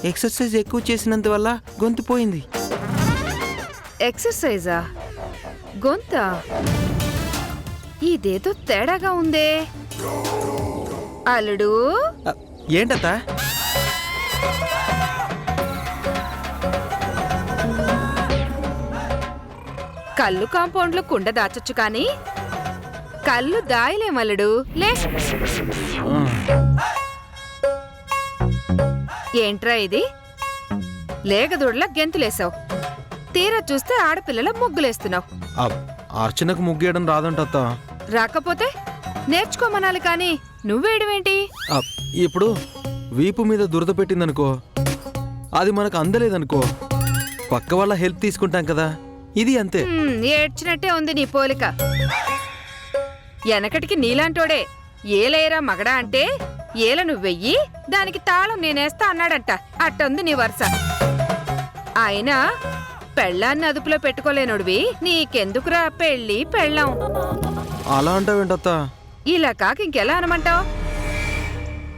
Exercise ఎక్కువ చేసినందువల్ల గొంతు పోయింది. ఎక్సర్సైజా? గొంతా? ఇదేదో తేడాగా ఉందే. అల్లుడు, ఏంటత్త? కళ్ళు కాంపౌండ్లో కుండ దాచొచ్చు కానీ కళ్ళు దాయలేమల్లుడు. లే. ఏంట్రా ఇది? లేగదూడలా గెంతులేసావు. తీరా చూస్తే ఆడపిల్లల ముగ్గులేస్తున్నావు. అర్చనకు ముగ్గేయడం రాదంటత్త. రాకపోతే నేర్చుకోమనాలి కానీ నువ్వేయడమేంటి? ఇప్పుడు వీపు మీద దురద పెట్టిందనుకో, అది మనకు అందలేదనుకో, పక్క వాళ్ళ హెల్ప్ తీసుకుంటాం కదా, ఇది అంతే. ఏడ్చినట్టే ఉంది నీ పోలిక. వెనకటికి నీలాంటోడే ఏలేరా మగడా అంటే ఏల నువ్వెయ్యి దానికి తాళం నేనేస్తా అన్నాడంట. అట్టుంది నీ వరుస. అయినా పెళ్ళాన్ని అదుపులో పెట్టుకోలేనుడివి నీకెందుకురా పెళ్ళి పెళ్ళాం? అలా అంటావేంటత్తా? ఇలా కాక ఇంకెలా అనమంటావు?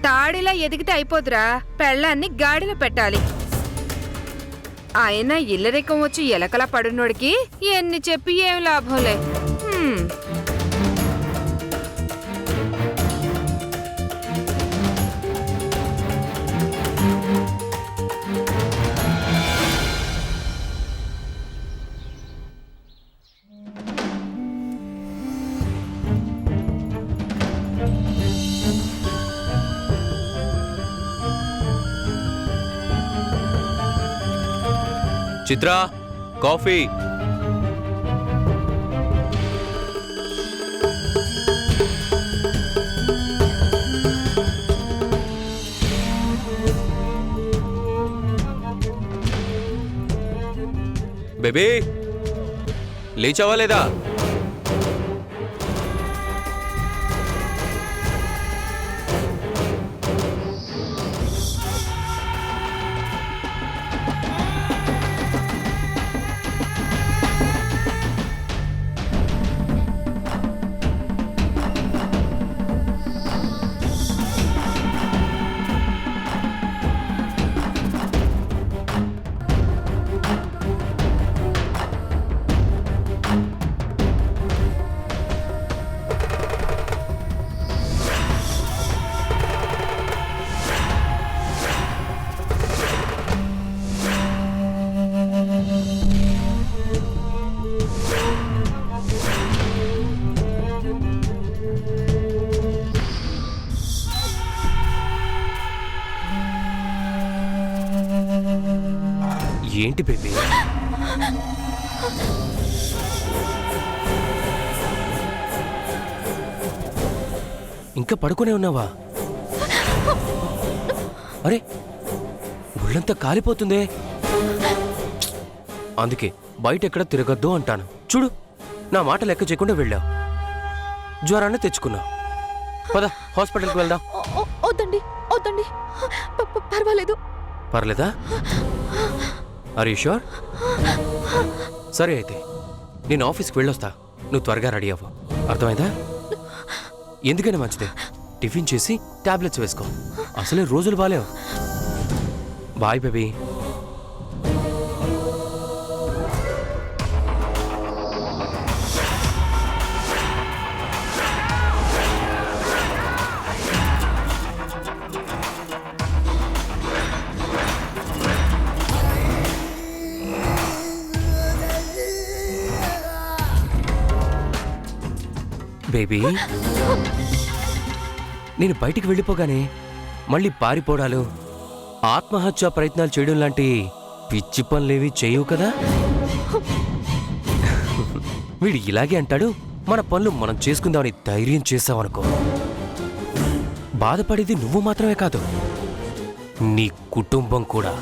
తాడిలా ఎదిగితే అయిపోదురా, పెళ్ళాన్ని గాడిలో పెట్టాలి. ఆయన ఇల్లరికం వచ్చి ఎలకలా పడున్నోడికి ఎన్ని చెప్పి ఏం లాభంలే. చిత్రా, కాఫీ. బేబీ, లేచావా లేదా? ఏంటి బేబీ? ఇంకా పడుకునే ఉన్నావా? అరే, ఒళ్ళంతా కాలిపోతుందే. అందుకే బయట ఎక్కడ తిరగద్దు అంటాను. చూడు, నా మాట లెక్క చేయకుండా వెళ్ళావు. జ్వరాన్ని తెచ్చుకున్నావు. పద, హాస్పిటల్కి వెళ్దాం. వద్దండి వద్దండి, పర్వాలేదు. పర్లేదా? Are you sure? సరే అయితే నేను ఆఫీస్కి వెళ్ళొస్తా. నువ్వు త్వరగా రెడీ అవ్వు. అర్థమైందా? ఎందుకైనా మంచిదే, టిఫిన్ చేసి టాబ్లెట్స్ వేసుకో. అసలే రోజులు బాలేవు. Bye baby. బేబీ, నేను బయటికి వెళ్ళిపోగానే మళ్ళీ పారిపోవడాలు, ఆత్మహత్యా ప్రయత్నాలు చేయడం లాంటి పిచ్చి పనులేవి చేయవు కదా? వీడు ఇలాగే అంటాడు. మన పనులు మనం చేసుకుందామని ధైర్యం చేసావనుకో, బాధపడేది నువ్వు మాత్రమే కాదు, నీ కుటుంబం కూడా.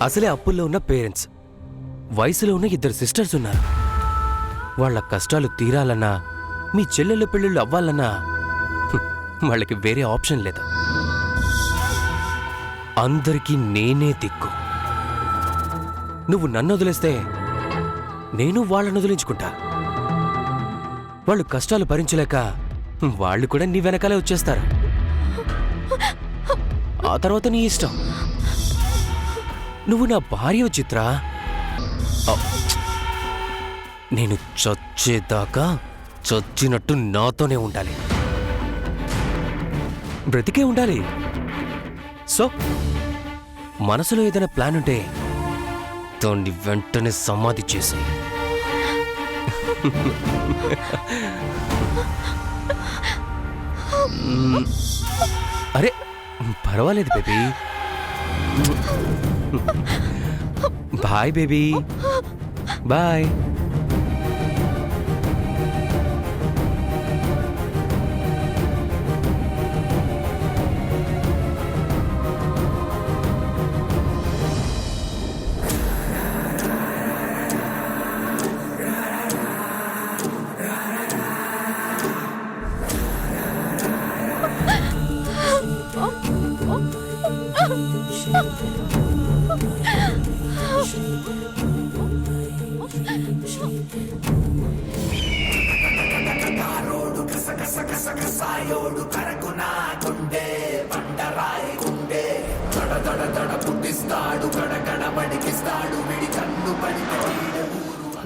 అసలే అప్పుల్లో ఉన్న పేరెంట్స్, వయసులో ఉన్న 2 సిస్టర్స్ ఉన్నారు. వాళ్ళ కష్టాలు తీరాలన్నా, మీ చెల్లెళ్ళ పెళ్ళిళ్ళు అవ్వాలన్నా వాళ్ళకి వేరే ఆప్షన్ లేదు. అందరికీ నేనే దిక్కు. నువ్వు నన్ను వదిలేస్తే నేను వాళ్ళని వదిలించుకుంటా. వాళ్ళు కష్టాలు భరించలేక వాళ్ళు కూడా నీ వెనకాలే వచ్చేస్తారు. ఆ తర్వాత నీ ఇష్టం. నువ్వు నా భార్య చిత్ర. నేను చచ్చేదాకా చచ్చినట్టు నాతోనే ఉండాలి, బ్రతికే ఉండాలి. సో మనసులో ఏదైనా ప్లాన్ ఉంటే దాన్ని వెంటనే సమాధి చేసి అరే పర్వాలేదు బేబీ. Bye baby, bye.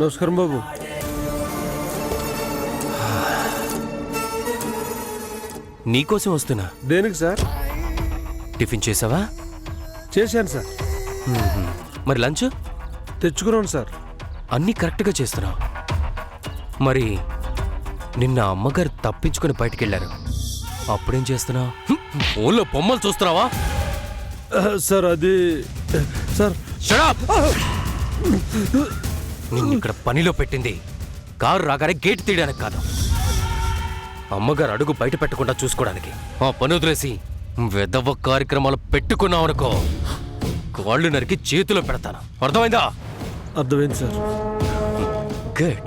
నమస్కారం బాబు. నీకోసం వస్తున్నా. దేనికి సార్? టిఫిన్ చేసావా? చేశాను సార్. మరి లంచ్? తెచ్చుకున్నాను సార్. అన్నీ కరెక్ట్గా చేస్తున్నావు. మరి నిన్న అమ్మగారు తప్పించుకొని బయటికెళ్ళారు, అప్పుడేం చేస్తున్నావు? ఫోన్లో బొమ్మలు చూస్తున్నావా? సార్ అది సార్. నిన్ను ఇక్కడ పనిలో పెట్టింది కారు రాగానే గేట్ తీయడానికి కాదు, అమ్మగారు అడుగు బయట పెట్టకుండా చూసుకోవడానికి. ఆ పని వదిలేసి వెధవ కార్యక్రమాలు పెట్టుకున్నావనుకో, కాళ్ళు నరికి చేతిలో పెడతాను. అర్థమైందా? అర్థమైంది సార్. గుడ్.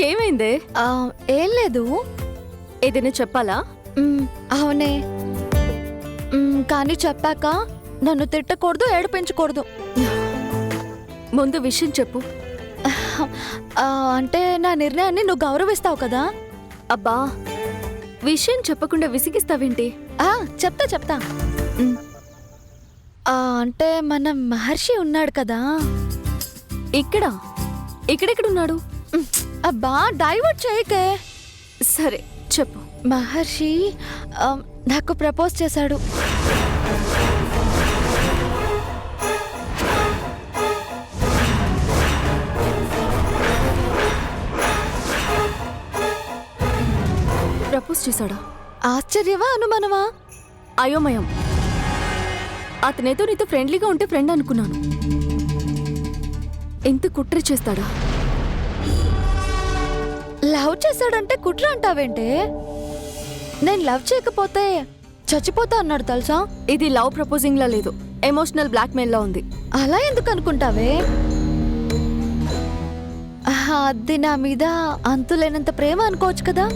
ఏమైందే? ఏం లేదు. ఏదైనా చెప్పాలా? అవునే. కానీ చెప్పాక నన్ను తిట్టకూడదు, ఏడిపించకూడదు. ముందు విషయం చెప్పు. అంటే నా నిర్ణయాన్ని నువ్వు గౌరవిస్తావు కదా. అబ్బా, విషయం చెప్పకుండా విసిగిస్తావేంటి? చెప్తా. అంటే మన మహర్షి ఉన్నాడు కదా ఇక్కడెక్కడున్నాడు? అబ్బా, డైవర్ట్ చేయకే. సరే చెప్పు. మహర్షి నాకు ప్రపోజ్ చేశాడు. ప్రపోజ్ చేశాడా? ఆశ్చర్యమా, అనుమానమా? అయోమయం. అతనేదో నీతో ఫ్రెండ్లీగా ఉంటే ఫ్రెండ్ అనుకున్నాను. ఎంత కుట్ర చేస్తాడా? లవ్ చేశాడంటే కుట్ర అంటావేంటే? నేను లవ్ చేయకపోతే చచ్చిపోతా అన్నాడు తెలుసా. ఇది లవ్ ప్రపోజింగ్ లా లేదు, ఎమోషనల్ బ్లాక్మెయిల్ లా ఉంది. అలా ఎందుకు అనుకుంటావే? అది నా మీద అంతులేనంత ప్రేమ అనుకోవచ్చు కదా.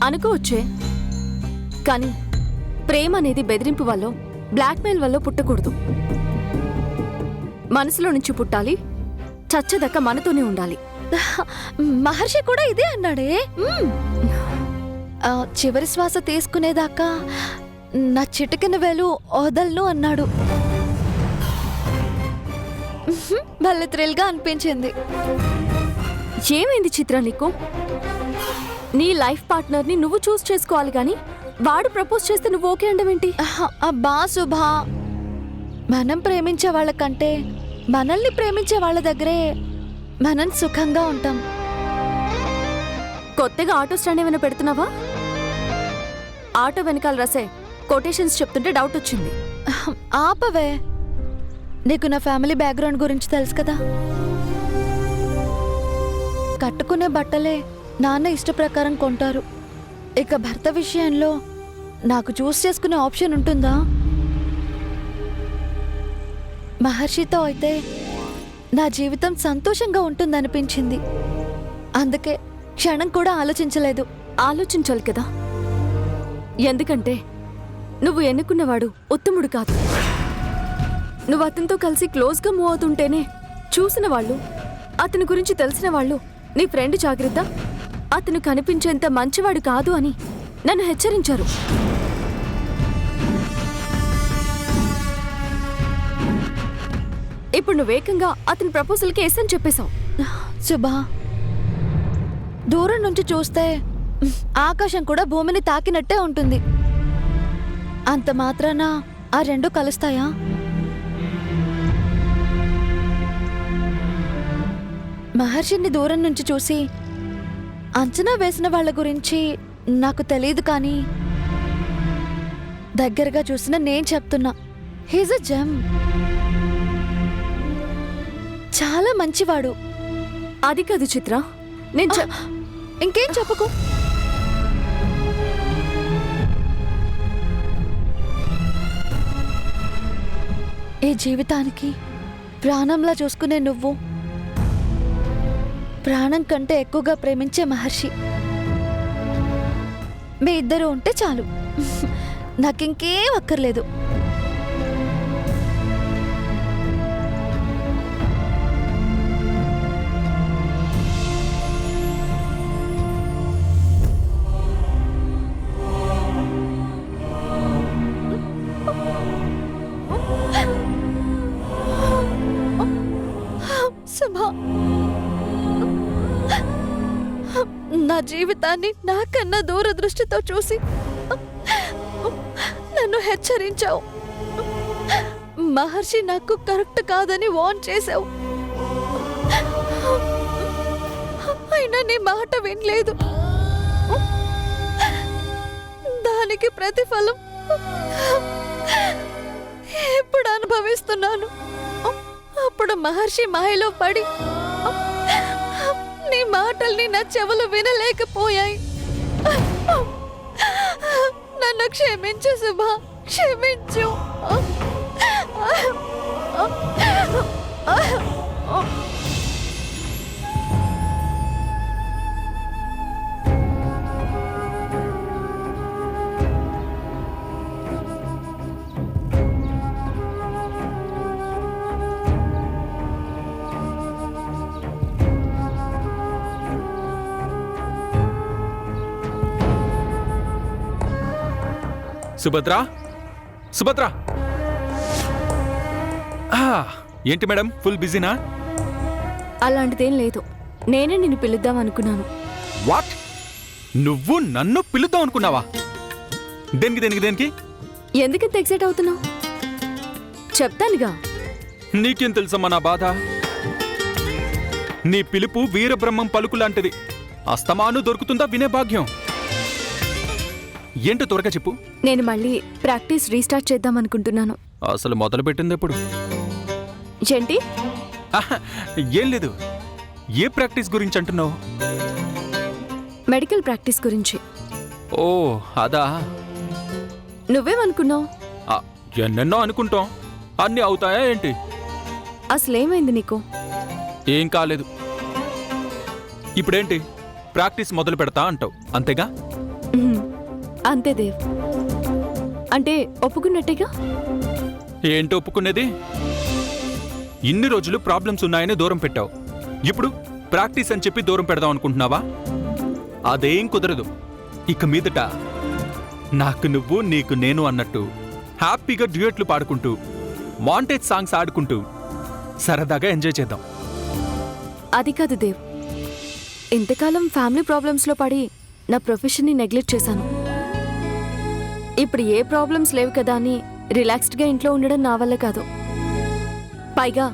అనుకోవచ్చే, కానీ ప్రేమ అనేది బెదిరింపు వల్ల బ్లాక్మెయిల్ వల్ల పుట్టకూడదు. మనసులో నుంచి పుట్టాలి, చచ్చదక్క మనతోనే ఉండాలి. మహర్షి కూడా ఇదే అన్నాడే. చివరి శ్వాస తీసుకునేదాకా నా చిటికెన వేలు వదలను అన్నాడు. భలే థ్రిల్గా అనిపించింది. ఏమైంది చిత్ర నీకు? నీ లైఫ్ పార్ట్నర్ని నువ్వు చూస్ చేసుకోవాలి గాని వాడు ప్రపోజ్ చేస్తే నువ్వు ఓకే అండమేంటి? అబ్బా శుభా, మనం ప్రేమించే వాళ్ళకంటే మనల్ని ప్రేమించే వాళ్ళ దగ్గరే మనం సుఖంగా ఉంటాం. కొత్తగా ఆటో స్టాండ్ ఏమైనా పెడుతున్నావా? ఆటో వెనకాల రాసే కొటేషన్స్ చెప్తుంటే డౌట్ వచ్చింది. ఆపవే, నీకు నా ఫ్యామిలీ బ్యాక్గ్రౌండ్ గురించి తెలుసు కదా. కట్టుకునే బట్టలే నాన్న ఇష్ట ప్రకారం కొంటారు. ఇక భర్త విషయంలో నాకు చూస్ చేసుకునే ఆప్షన్ ఉంటుందా? మహర్షితో అయితే నా జీవితం సంతోషంగా ఉంటుందనిపించింది. అందుకే క్షణం కూడా ఆలోచించలేదు. ఆలోచించాలి కదా, ఎందుకంటే నువ్వు ఎన్నుకున్నవాడు ఉత్తముడు కాదు. నువ్వు అతనితో కలిసి క్లోజ్గా మూవ్ అవుతుంటేనే చూసిన వాళ్ళు, అతని గురించి తెలిసిన వాళ్ళు నీ ఫ్రెండ్ జాగ్రత్త, అతను కనిపించేంత మంచివాడు కాదు అని నన్ను హెచ్చరించారు. ఇప్పుడు నువ్వేకంగా అతని ప్రపోజల్కి ఎస్ అని చెప్పేశావు. శుభా, దూరం నుంచి చూస్తే ఆకాశం కూడా భూమిని తాకినట్టే ఉంటుంది. అంత మాత్రాన ఆ రెండు కలుస్తాయా? మహర్షిని దూరం నుంచి చూసి అంచనా వేసిన వాళ్ళ గురించి నాకు తెలియదు, కానీ దగ్గరగా చూసిన నేను చెప్తున్నా, హీజ్ అ జెమ్. చాలా మంచివాడు. అది కాదు చిత్ర, నేను ఇంకేం చెప్పకు. ఈ జీవితానికి ప్రాణంలా చూసుకునే నువ్వు, ప్రాణం కంటే ఎక్కువగా ప్రేమించే మహర్షి, మీ ఇద్దరు ఉంటే చాలు, నాకింకేం అక్కర్లేదు. సుభా, నా జీవితాన్ని నాకన్నా దూరదృష్టితో చూసి నన్ను హెచ్చరించావు. మహర్షి నాకు కరెక్ట్ కాదని వార్న్ చేశావు. అయినా నీ మాట వినలేదు. దానికి ప్రతిఫలం ఇప్పుడు అనుభవిస్తున్నాను. అప్పుడు మహర్షి మాయలో పడి నీ మాటల్ని నా చెవులు వినలేకపోయాయి. నన్ను క్షమించు శుభా, క్షమించు. సుభద్ర, సుభద్ర. ఏంటి మేడం, ఫుల్ బిజీనా? అలాంటిదేం లేదు, నేనే నిన్ను పిలుద్దాం అనుకున్నాను. వాట్? నువ్వు నన్ను పిలుద్దాం అనుకున్నావా? దేనికి దేనికి దేనికి? ఎందుకంత ఎక్సైట్ అవుతున్నావు? చెప్తానుగా. నీకేం తెలుసమ్మా నా బాధ? నీ పిలుపు వీరబ్రహ్మం పలుకు లాంటిది. అస్తమాను దొరుకుతుందా వినే భాగ్యం? ఏంటో త్వరగా చెప్పు. నేను మళ్ళీ ప్రాక్టీస్ రీస్టార్ట్ చేద్దాం అనుకుంటున్నాను. అసలు మొదలు పెట్టింది ఎప్పుడు? ఏంటి? ఏం లేదు. ఏ ప్రాక్టీస్ గురించి అంటున్నావు? మెడికల్ ప్రాక్టీస్ గురించి. ఓ అదా? నువ్వేమనుకున్నావు? ఎన్నెన్నో అనుకుంటాం, అన్నీ అవుతాయా ఏంటి? అసలేమైంది నీకు? ఏం కాలేదు. ఇప్పుడేంటి, ప్రాక్టీస్ మొదలు పెడతా అంటావు అంతేగా? అంతే దేవ్. అంటే ఒప్పుకున్నట్టేగా? ఏంటో ఒప్పుకునేది? ఇన్ని రోజులు ప్రాబ్లమ్స్ ఉన్నాయని దూరం పెట్టావు. ఇప్పుడు ప్రాక్టీస్ అని చెప్పి దూరం పెడదాం అనుకుంటున్నావా? అదేం కుదరదు. ఇక మీదట నాకు నువ్వు నీకు నేను అన్నట్టు హ్యాపీగా డ్యూయెట్లు పాడుకుంటూ మాంటేజ్ సాంగ్స్ ఆడుకుంటూ సరదాగా ఎంజాయ్ చేద్దాం. అది కాదు దేవ్, ఇంతకాలం ఫ్యామిలీ ప్రాబ్లమ్స్లో పడి నా ప్రొఫెషన్ని నెగ్లెక్ట్ చేశాను. ఇప్పుడు ఏ ప్రాబ్లమ్స్ లేవు కదా అని రిలాక్స్డ్గా ఇంట్లో ఉండడం నా వల్ల కాదు. పైగా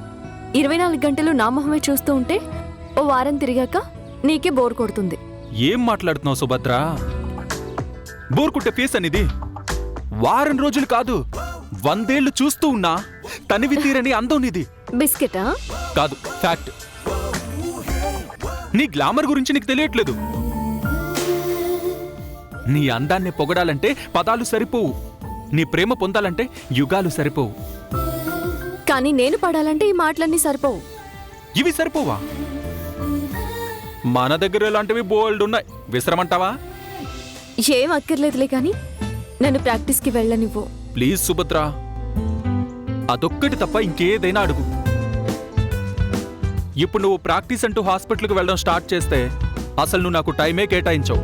24 గంటలు నా మొహమే చూస్తూ ఉంటే ఓ వారం తిరిగాక నీకే బోర్ కొడుతుంది. ఏం మాట్లాడుతున్నావు సుభద్ర? బోర్కుట్టే ఫేస్ అనేది వారం రోజులు కాదు 100 ఏళ్లు చూస్తూ ఉన్నా తనివి తీరని అందం నీది. బిస్కెటా? కాదు, ఫ్యాక్ట్. నీ గ్లామర్ గురించి నీకు తెలియట్లేదు. నీ అందాన్ని పొగడాలంటే పదాలు సరిపోవు, నీ ప్రేమ పొందాలంటే యుగాలు సరిపోవు. కానీ నేను పడాలంటే ఈ మాటలన్నీ సరిపోవు. ఇవి సరిపోవా? మన దగ్గర ఇలాంటివి బోల్డ్ ఉన్నాయి. విసరమంటావా? ఏం అక్కర్లేదులే కానీ నన్ను ప్రాక్టీస్కి వెళ్ళనివ్వు. ప్లీజ్ సుభద్ర, అదొక్కటి తప్ప ఇంకేదైనా అడుగు. ఇప్పుడు నువ్వు ప్రాక్టీస్ అంటూ హాస్పిటల్కి వెళ్ళడం స్టార్ట్ చేస్తే అసలు నువ్వు నాకు టైమే కేటాయించవు.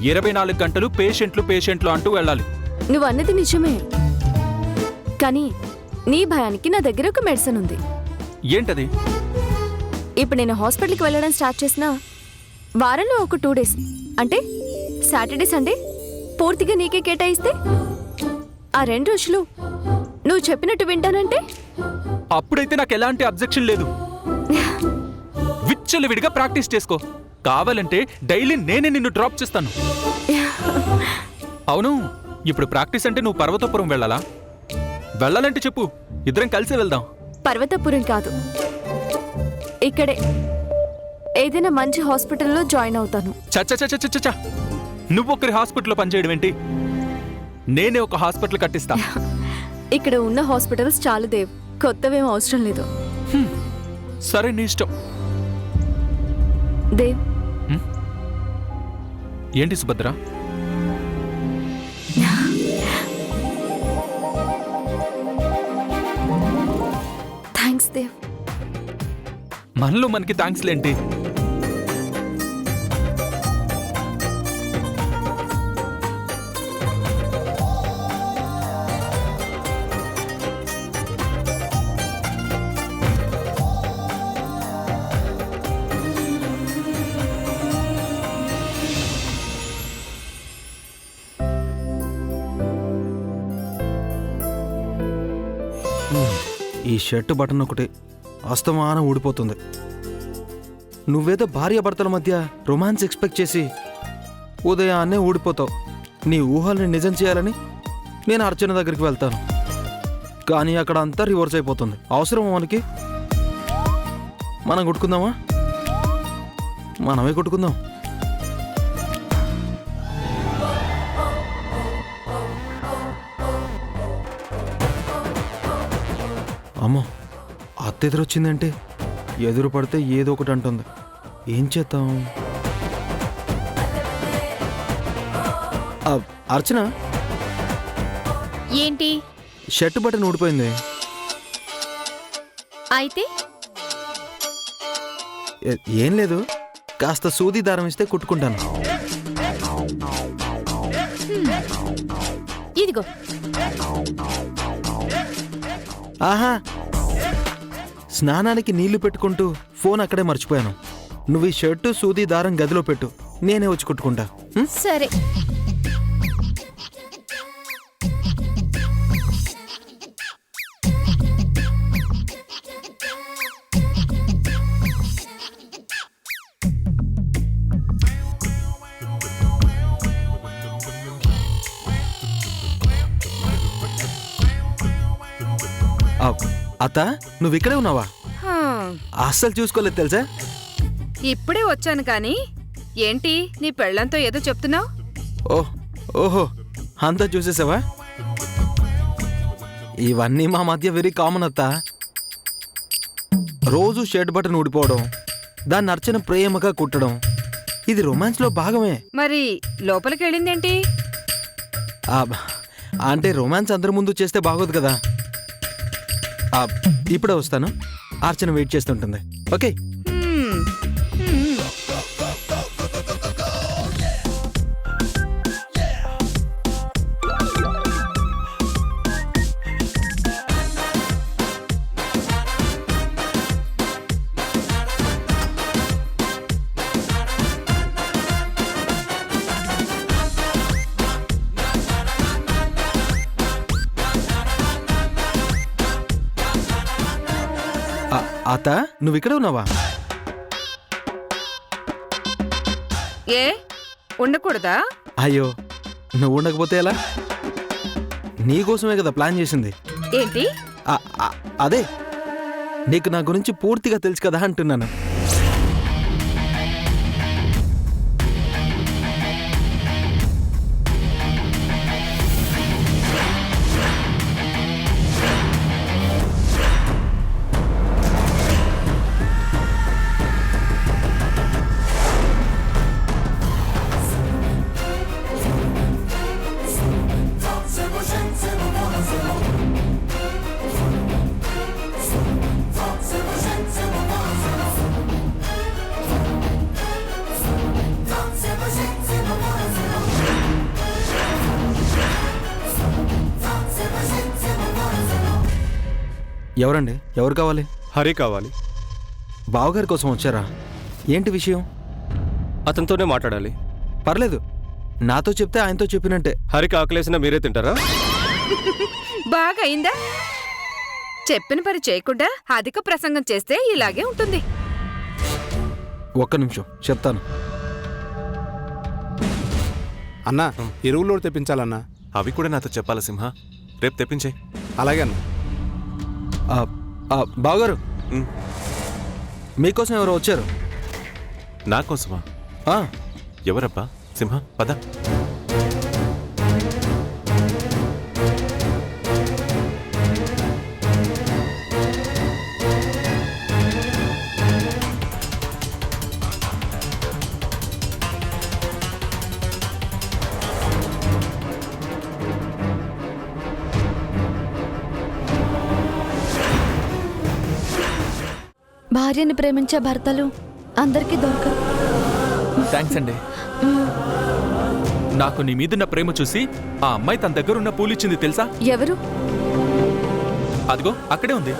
24 గంటలు పేషెంట్లు అంటూ వెళ్ళాలి. నువ్వు అన్నది నిజమే, కానీ నీ భయానికి నా దగ్గర ఒక మెడిసిన్ ఉంది. ఏంటది? ఇప్పుడు నేను హాస్పిటల్కి వెళ్ళడం స్టార్ట్ చేసిన వారంలో ఒక 2 డేస్ అంటే సాటర్డే సండే పూర్తిగా నీకే కేటాయిస్తే ఆ 2 రోజులు నువ్వు చెప్పినట్టు వింటానంటే అప్పుడైతే నాకు ఎలాంటి అబ్జెక్షన్ లేదు. విచ్చలవిడిగా ప్రాక్టీస్ చేసుకో. కావాలంటే డైలీ నేనే నిన్ను డ్రాప్ చేస్తాను. అవును, ఇప్పుడు ప్రాక్టీస్ అంటే నువ్వు పర్వతపురం వెళ్ళాలా? వెళ్ళాలంటే చెప్పు, ఇద్దరం కలిసి వెళ్దాం. పర్వతపురం కాదు, ఇక్కడే ఏదైనా మంచి హాస్పిటల్లో జాయిన్ అవుతాను. చచ్చ నువ్వొక్కరి హాస్పిటల్లో పనిచేయడం ఏంటి? నేనే ఒక హాస్పిటల్ కట్టిస్తా. ఇక్కడ ఉన్న హాస్పిటల్స్ చాలు దేవ్, కొత్తవేం అవసరం లేదు. సరే, నీ ఇష్టం. దేవ్, ఏంటి సుభద్ర? థ్యాంక్స్ దేవ్. మనలో మనకి థ్యాంక్స్లేంటి? ఈ షర్ట్ బటన్ ఒకటి అస్తమానం ఊడిపోతుంది. నువ్వేదో భార్యాభర్తల మధ్య రొమాన్స్ ఎక్స్పెక్ట్ చేసి ఉదయాన్నే ఊడిపోతావు. నీ ఊహల్ని నిజం చేయాలని నేను అర్చన దగ్గరికి వెళ్తాను, కానీ అక్కడ అంతా రివర్స్ అయిపోతుంది. అవసరమా మనకి? మనం కొట్టుకుందామా? మనమే కొట్టుకుందాం. అమ్మో, అత్త ఎదురొచ్చిందంటే ఎదురు పడితే ఏదో ఒకటి అంటుంది. ఏం చేద్దాం? అర్చన, ఏంటి? షర్ట్ బటన్ ఊడిపోయింది. అయితే ఏం లేదు, కాస్త సూది దారం ఇస్తే కుట్టుకుంటాను. ఇదిగో. ఆహా, స్నానానికి నీళ్లు పెట్టుకుంటూ ఫోన్ అక్కడే మర్చిపోయాను. నువ్వు ఈ షర్టు సూది దారం గదిలో పెట్టు, నేనే వచ్చి కుట్టుకుంటా. సరే. అత్త, నువ్వు ఇక్కడే ఉన్నావా? అస్సలు చూసుకోలేదు తెలుసా. ఇప్పుడే వచ్చాను కానీ ఏంటి నీ పెళ్ళంతో ఏదో చెప్తున్నావు? ఓహో, అంతా చూసేసావా? ఇవన్నీ మా మధ్య వెరీ కామన్ అత్త. రోజు షర్ట్ బటన్ ఊడిపోవడం, దాన్ని అర్చన ప్రేమగా కుట్టడం, ఇది రొమాన్స్ లో భాగమే. మరి లోపలికి వెళ్ళిందేంటి? ఆ, అంటే రొమాన్స్ అందరి ముందు చేస్తే బాగోదు కదా. ఆ, ఇప్పుడే వస్తాను. అర్చన వెయిట్ చేస్తుంటుంది. ఓకే. హ్మ్. హ్మ్. అత్త నువ్వు ఇక్కడే ఉన్నావా? ఏ ఉండకూడదా? అయ్యో, నువ్వు ఉండకపోతే ఎలా? నీకోసమే కదా ప్లాన్ చేసింది. ఏంటి? ఆ, ఆ, అదే నీకు నా గురించి పూర్తిగా తెలుసు కదా అంటున్నాను. ఎవరండి? ఎవరు కావాలి? హరి కావాలి. బావగారి కోసం వచ్చారా? ఏంటి విషయం? అతనితోనే మాట్లాడాలి. పర్లేదు, నాతో చెప్తే ఆయనతో చెప్పినట్టే. హరికి ఆకలేసినా మీరే తింటారా? బాగా అయిందా? చెప్పిన పని చేయకుండా అధిక ప్రసంగం చేస్తే ఇలాగే ఉంటుంది. ఒక్క నిమిషం చెప్తాను. అన్నా, ఎరువులో తెప్పించాలన్నా. అవి కూడా నాతో చెప్పాలా సింహ? రేపు తెప్పించే. అలాగే అన్న. బావగారు, ఉమ్. మీకోసం ఎవరో వచ్చారు. నా కోసమా? ఆ, ఎవరబ్బా? సింహ పద. భార్యని ప్రేమించే భర్తలు అందరికీ దొరకరు. థ్యాంక్స్ అండి. నాకు నీ మీదున్న ప్రేమ చూసి ఆ అమ్మాయి తన దగ్గర ఉన్న పూలిచ్చింది తెలుసా? ఎవరు? అదిగో అక్కడే ఉంది.